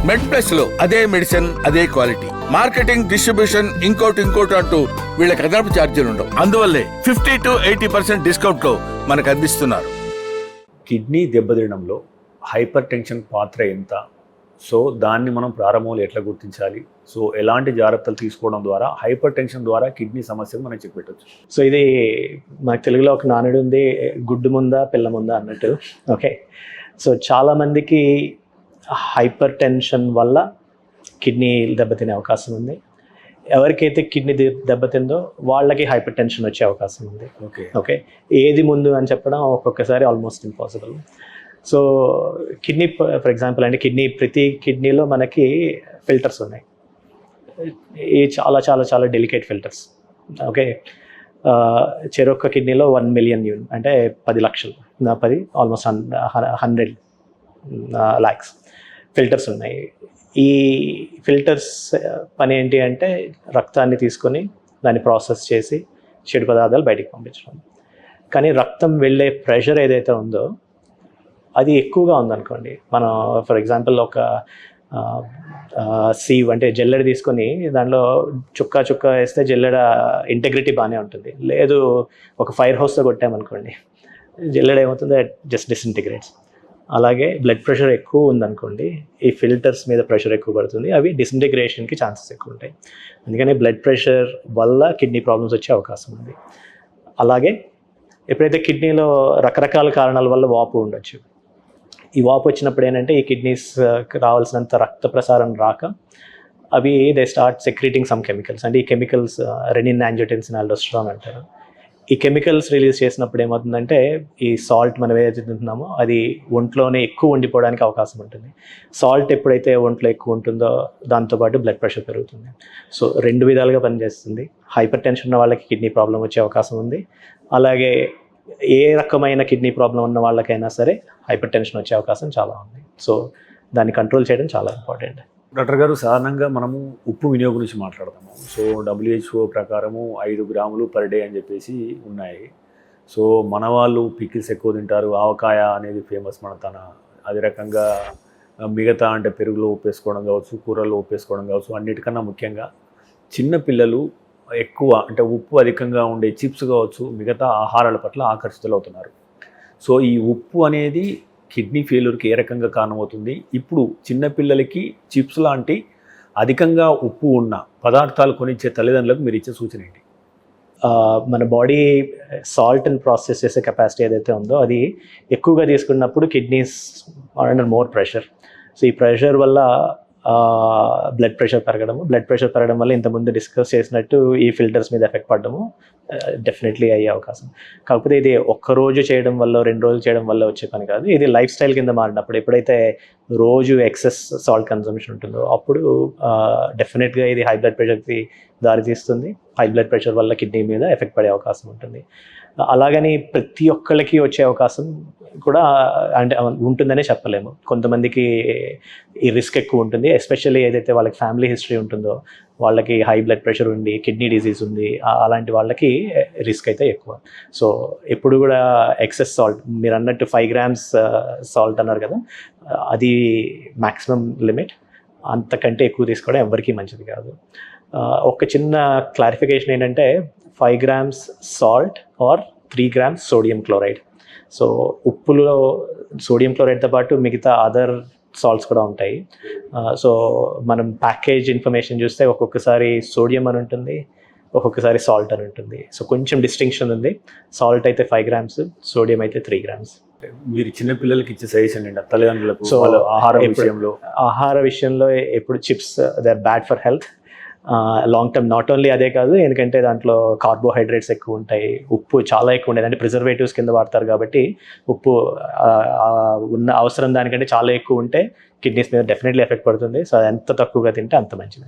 మెడ్ plus లో అదే medicine అదే క్వాలిటీ, మార్కెటింగ్ డిస్ట్రిబ్యూషన్ ఇంకోటి అంటూ వీళ్ళకి అదనపు ఛార్జీలు ఉండవు. అందువల్లే 50 to 80% డిస్కౌంట్ లో మనకు అందిస్తున్నారు. కిడ్నీ దెబ్బతినడంలో హైపర్ టెన్షన్ పాత్ర ఎంత, సో దాన్ని మనం ప్రారంభంలో ఎట్లా గుర్తించాలి, సో ఎలాంటి జాగ్రత్తలు తీసుకోవడం ద్వారా హైపర్ టెన్షన్ ద్వారా కిడ్నీ సమస్యను మనం చెప్పెట్టవచ్చు. సో ఇది మనకు తెలుగులో ఒక నానుడు ఉంది, గుడ్డు ముందా పిల్ల ముందా అన్నట్టు. ఓకే, సో చాలామందికి హైపర్ టెన్షన్ వల్ల కిడ్నీ దెబ్బతినే అవకాశం ఉంది. ఎవరికైతే కిడ్నీ దెబ్బతిందో వాళ్ళకి హైపర్ టెన్షన్ వచ్చే అవకాశం ఉంది. ఓకే, ఏది ముందు అని చెప్పడం ఒక్కొక్కసారి almost impossible. So kidney for example అంటే ప్రతి కిడ్నీలో మనకి ఫిల్టర్స్ ఉన్నాయి. ఈ చాలా చాలా చాలా డెలికేట్ ఫిల్టర్స్. ఓకే, చెరొక్క కిడ్నీలో 1 million అంటే 10 లక్షలు, ఆల్మోస్ట్ 100 lakhs ఫిల్టర్స్ ఉన్నాయి. ఈ ఫిల్టర్స్ పని ఏంటి అంటే రక్తాన్ని తీసుకొని దాన్ని ప్రాసెస్ చేసి చెడు పదార్థాలు బయటికి పంపించడం. కానీ రక్తం వెళ్ళే ప్రెషర్ ఏదైతే ఉందో అది ఎక్కువగా ఉందనుకోండి, మనం ఫర్ ఎగ్జాంపుల్ ఒక సీవ్ అంటే జల్లెడ తీసుకొని దానిలో చుక్క వేస్తే జల్లెడ ఇంటెగ్రిటీ బాగానే ఉంటుంది. లేదు ఒక ఫైర్ హౌస్తో కొట్టామనుకోండి, జల్లెడ ఏమవుతుంది, జస్ట్ డిసింటిగ్రేట్స్. అలాగే బ్లడ్ ప్రెషర్ ఎక్కువ ఉందనుకోండి, ఈ ఫిల్టర్స్ మీద ప్రెషర్ ఎక్కువ పడుతుంది, అవి డిసింటిగ్రేషన్కి ఛాన్సెస్ ఎక్కువ ఉంటాయి. అందుకని బ్లడ్ ప్రెషర్ వల్ల కిడ్నీ ప్రాబ్లమ్స్ వచ్చే అవకాశం ఉంది. అలాగే ఎప్పుడైతే కిడ్నీలో రకరకాల కారణాల వల్ల వాపు ఉండొచ్చు. ఈ వాపు వచ్చినప్పుడు ఏంటంటే ఈ కిడ్నీస్ రావాల్సినంత రక్త ప్రసారం రాక అవి they start secreting some chemicals. అంటే ఈ కెమికల్స్ రెనిన్, యాంజియోటెన్సిన్, ఆల్డోస్టెరాన్ అంటారు. ఈ కెమికల్స్ రిలీజ్ చేసినప్పుడు ఏమవుతుందంటే ఈ సాల్ట్ మనం ఏదైతే తింటున్నామో అది ఒంట్లోనే ఎక్కువ ఉండిపోవడానికి అవకాశం ఉంటుంది. సాల్ట్ ఎప్పుడైతే ఒంట్లో ఎక్కువ ఉంటుందో దాంతోపాటు బ్లడ్ ప్రెషర్ పెరుగుతుంది. సో 2 విధాలుగా పనిచేస్తుంది. హైపర్ టెన్షన్ ఉన్న వాళ్ళకి కిడ్నీ ప్రాబ్లం వచ్చే అవకాశం ఉంది. అలాగే ఏ రకమైన కిడ్నీ ప్రాబ్లం ఉన్న వాళ్ళకైనా సరే హైపర్ టెన్షన్ వచ్చే అవకాశం చాలా ఉంది. సో దాన్ని కంట్రోల్ చేయడం చాలా ఇంపార్టెంట్. డాక్టర్ గారు, సాధారణంగా మనము ఉప్పు వినియోగం గురించి మాట్లాడతాము. సో WHO ప్రకారము 5 grams per day అని చెప్పేసి ఉన్నాయి. సో మన వాళ్ళు పికిల్స్ ఎక్కువ తింటారు, ఆవకాయ అనేది ఫేమస్ మన తన. అదే రకంగా మిగతా అంటే పెరుగులో ఉప్పు వేసుకోవడం కావచ్చు, కూరల్లో ఉప్పు వేసుకోవడం కావచ్చు, అన్నిటికన్నా ముఖ్యంగా చిన్నపిల్లలు ఎక్కువ అంటే ఉప్పు అధికంగా ఉండే చిప్స్ కావచ్చు, మిగతా ఆహారాల పట్ల ఆకర్షితులు అవుతున్నారు. సో ఈ ఉప్పు అనేది కిడ్నీ ఫెయిల్యూర్కి ఏ రకంగా కారణమవుతుంది? ఇప్పుడు చిన్నపిల్లలకి చిప్స్ లాంటి అధికంగా ఉప్పు ఉన్న పదార్థాలు కొనిచ్చే తల్లిదండ్రులకు మీరు ఇచ్చే సూచన ఏంటి? మన బాడీ సాల్ట్ని ప్రాసెస్ చేసే కెపాసిటీ ఏదైతే ఉందో అది ఎక్కువగా తీసుకున్నప్పుడు kidneys are under more pressure. So ఈ ప్రెషర్ వల్ల బ్లడ్ ప్రెషర్ పెరగడం వల్ల ఇంతకుముందు డిస్కస్ చేసినట్టు ఈ ఫిల్టర్స్ మీద ఎఫెక్ట్ పడడము డెఫినెట్లీ అయ్యే అవకాశం. కాకపోతే ఇది ఒక్కరోజు చేయడం వల్ల 2 రోజులు చేయడం వల్ల వచ్చే పని కాదు. ఇది లైఫ్ స్టైల్ కింద మారినప్పుడు ఎప్పుడైతే రోజు ఎక్సెస్ సాల్ట్ కన్సంప్షన్ ఉంటుందో అప్పుడు డెఫినెట్గా ఇది హై బ్లడ్ ప్రెషర్కి దారితీస్తుంది. హై బ్లడ్ ప్రెషర్ వల్ల కిడ్నీ మీద ఎఫెక్ట్ పడే అవకాశం ఉంటుంది. అలాగని ప్రతి ఒక్కళ్ళకి వచ్చే అవకాశం కూడా అంటే ఉంటుందనే చెప్పలేము. కొంతమందికి ఈ రిస్క్ ఎక్కువ ఉంటుంది. ఎస్పెషల్లీ ఏదైతే వాళ్ళకి ఫ్యామిలీ హిస్టరీ ఉంటుందో, వాళ్ళకి హై బ్లడ్ ప్రెషర్ ఉండి కిడ్నీ డిసీజ్ ఉంది, అలాంటి వాళ్ళకి రిస్క్ అయితే ఎక్కువ. సో ఎప్పుడు కూడా ఎక్సెస్ సాల్ట్, మీరు అన్నట్టు 5 grams సాల్ట్ అన్నారు కదా, అది మ్యాక్సిమం లిమిట్. అంతకంటే ఎక్కువ తీసుకోవడం ఎవరికీ మంచిది కాదు. ఒక చిన్న క్లారిఫికేషన్ ఏంటంటే 5 grams salt or 3 grams sodium chloride. So ఉప్పులో సోడియం క్లోరైడ్తో పాటు మిగతా అదర్ సాల్ట్స్ కూడా ఉంటాయి. సో మనం ప్యాకేజ్ ఇన్ఫర్మేషన్ చూస్తే ఒక్కొక్కసారి సోడియం అని ఉంటుంది, ఒక్కొక్కసారి సాల్ట్ అని ఉంటుంది. సో కొంచెం డిస్టింక్షన్ ఉంది. సాల్ట్ అయితే 5 grams, సోడియం అయితే 3 grams. మీరు చిన్నపిల్లలకి ఇచ్చే సజెషన్ ఏంటి తల్లిదండ్రులకు? సో ఆహార విషయంలో ఎప్పుడు chips they are bad for health long term. Not only అదే కాదు, ఎందుకంటే దాంట్లో కార్బోహైడ్రేట్స్ ఎక్కువ ఉంటాయి, ఉప్పు చాలా ఎక్కువ ఉండేది, అంటే ప్రిజర్వేటివ్స్ కింద వాడతారు కాబట్టి ఉప్పు ఉన్న అవసరం దానికంటే చాలా ఎక్కువ ఉంటే కిడ్నీస్ మీద డెఫినెట్లీ ఎఫెక్ట్ పడుతుంది. సో ఎంత తక్కువగా తింటే అంత మంచిది.